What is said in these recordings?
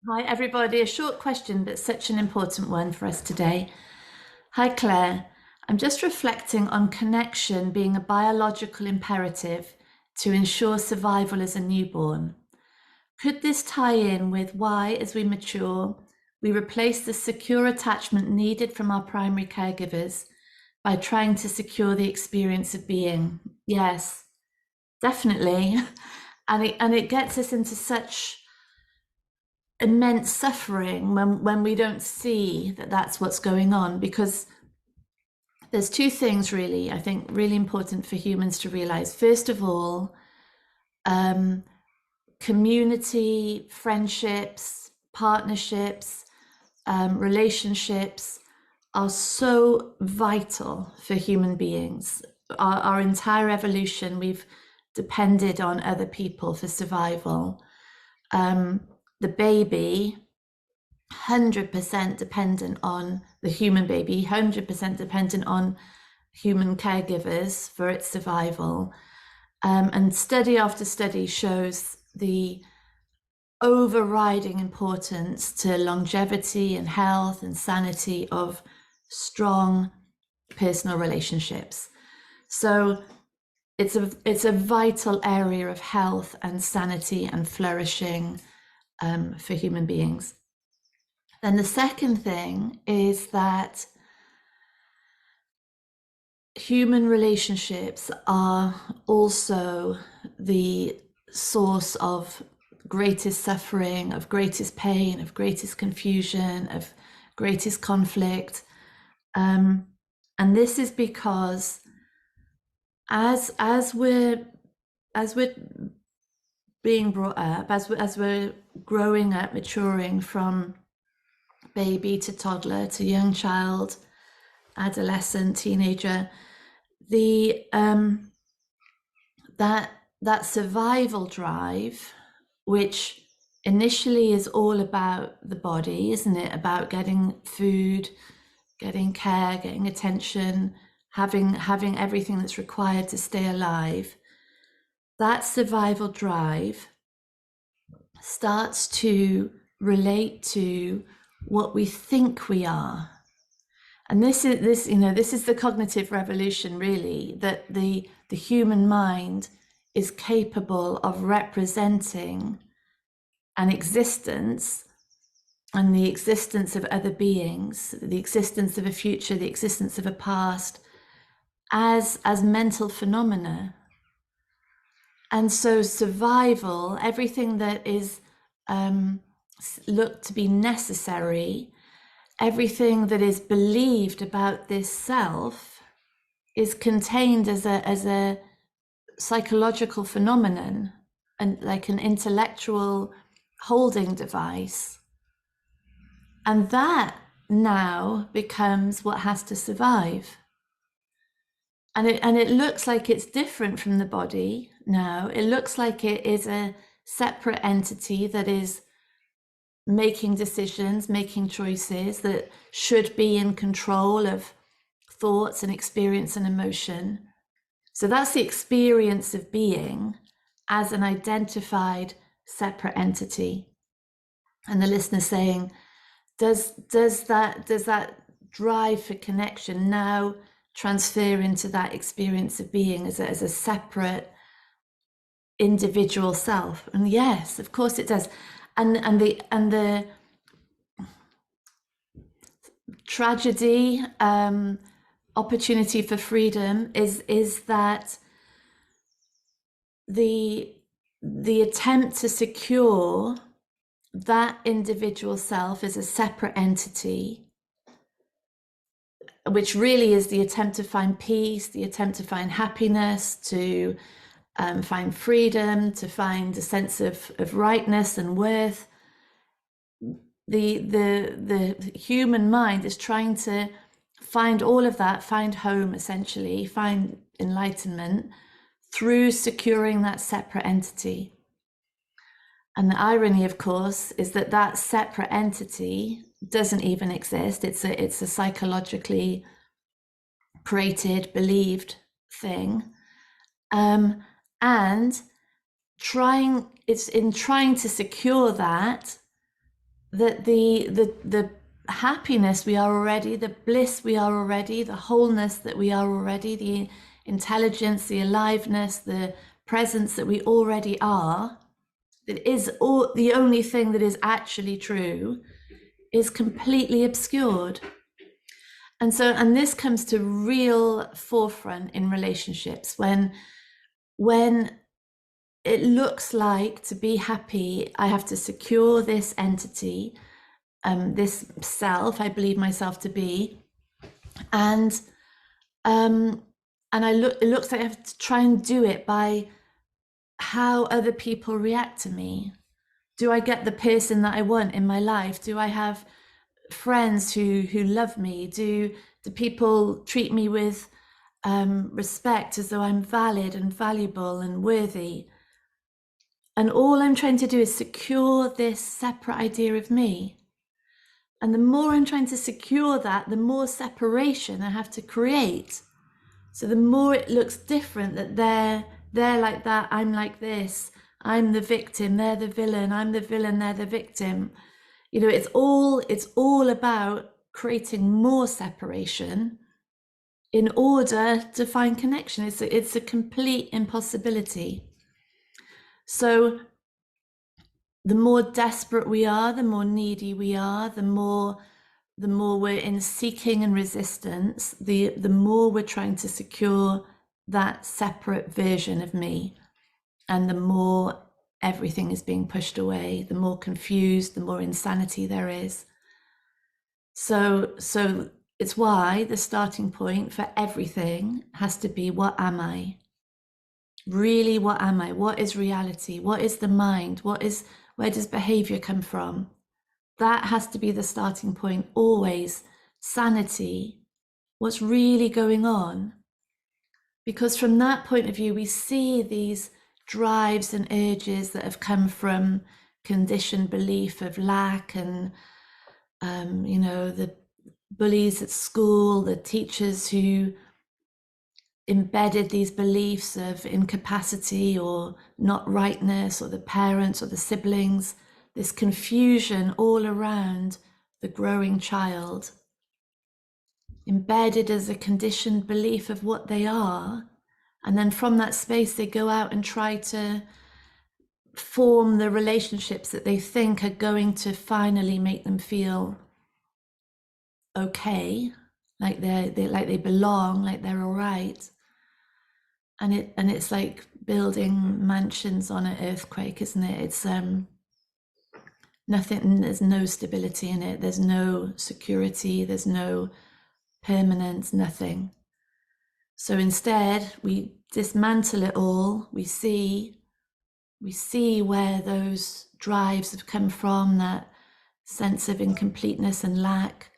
Hi, everybody. A short question, but such an important one for us today. Hi, Claire. I'm just reflecting on connection being a biological imperative to ensure survival as a newborn. Could this tie in with why, as we mature, we replace the secure attachment needed from our primary caregivers by trying to secure the experience of being? Yes, definitely. And it gets us into such immense suffering when we don't see that that's what's going on, because there's two things really I think really important for humans to realize. First of all, um, community, friendships, partnerships, relationships are so vital for human beings. Our entire evolution, we've depended on other people for survival. The baby 100% dependent on the human baby, 100% dependent on human caregivers for its survival. And study after study shows the overriding importance to longevity and health and sanity of strong personal relationships. So it's a vital area of health and sanity and flourishing for human beings. Then the second thing is that human relationships are also the source of greatest suffering, of greatest pain, of greatest confusion, of greatest conflict. And this is because as we're being brought up, as we're growing up, maturing from baby to toddler to young child, adolescent, teenager, the that survival drive, which initially is all about the body, isn't it? About getting food, getting care, getting attention, having everything that's required to stay alive. That survival drive starts to relate to what we think we are. And this is the cognitive revolution, really, that the human mind is capable of representing an existence and the existence of other beings, the existence of a future, the existence of a past, as mental phenomena. And so survival, everything that is looked to be necessary, everything that is believed about this self, is contained as a psychological phenomenon and like an intellectual holding device. And that now becomes what has to survive. And it looks like it's different from the body now. It looks like it is a separate entity that is making decisions, making choices, that should be in control of thoughts and experience and emotion. So that's the experience of being as an identified separate entity. And the listener saying, does that drive for connection now transfer into that experience of being as a separate individual self? And yes, of course it does. And the tragedy, opportunity for freedom is that the attempt to secure that individual self as a separate entity, which really is the attempt to find peace, the attempt to find happiness, to find freedom, to find a sense of rightness and worth. The human mind is trying to find all of that, find home essentially, find enlightenment through securing that separate entity. And the irony, of course, is that that separate entity doesn't even exist. It's a psychologically created, believed thing. And trying to secure that, that the happiness we are already, the bliss we are already, the wholeness that we are already, the intelligence, the aliveness, the presence that we already are, that is all the only thing that is actually true, is completely obscured. And so, and this comes to real forefront in relationships when it looks like, to be happy, I have to secure this entity, this self I believe myself to be, and it looks like I have to try and do it by how other people react to me. Do I get the person that I want in my life? Do I have friends who love me? Do people treat me with respect, as though I'm valid and valuable and worthy? And all I'm trying to do is secure this separate idea of me. And the more I'm trying to secure that, the more separation I have to create. So the more it looks different, that they're like that, I'm like this, I'm the victim, they're the villain, I'm the villain, they're the victim. You know, it's all about creating more separation in order to find connection. It's a complete impossibility. So the more desperate we are, the more needy we are, the more we're in seeking and resistance, the more we're trying to secure that separate version of me, and the more everything is being pushed away, the more confused, the more insanity there is. So it's why the starting point for everything has to be, what am I? Really, what am I? What is reality? What is the mind? Where does behavior come from? That has to be the starting point always. Sanity. What's really going on? Because from that point of view, we see these drives and urges that have come from conditioned belief of lack, and the bullies at school, the teachers who embedded these beliefs of incapacity or not rightness, or the parents or the siblings, this confusion all around the growing child, embedded as a conditioned belief of what they are. And then from that space, they go out and try to form the relationships that they think are going to finally make them feel okay, like they belong, like they're all right. And it's like building mansions on an earthquake, isn't it? It's nothing. There's no stability in it. There's no security. There's no permanence. Nothing. So instead, we dismantle it all. We see where those drives have come from, that sense of incompleteness and lack.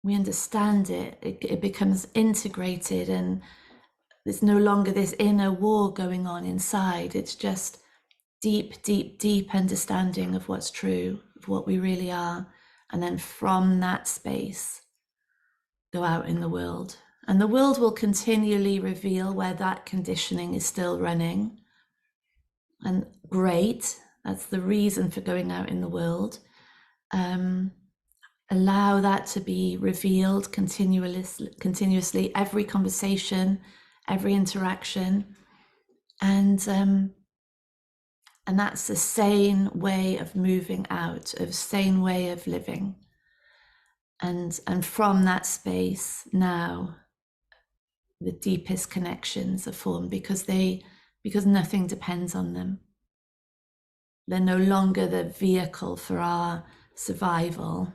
We understand it. It becomes integrated, and there's no longer this inner war going on inside. It's just deep understanding of what's true, of what we really are. And then from that space, go out in the world. And the world will continually reveal where that conditioning is still running. And great, that's the reason for going out in the world. Allow that to be revealed continuously, every conversation, every interaction. And that's a sane way of moving out, a sane way of living. And from that space now, the deepest connections are formed, because nothing depends on them. They're no longer the vehicle for our survival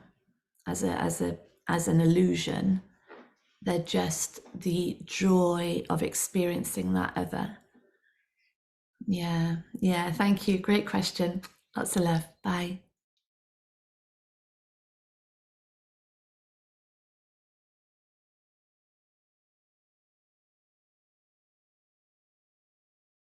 as an illusion. They're just the joy of experiencing that other. Yeah, thank you. Great question. Lots of love. Bye.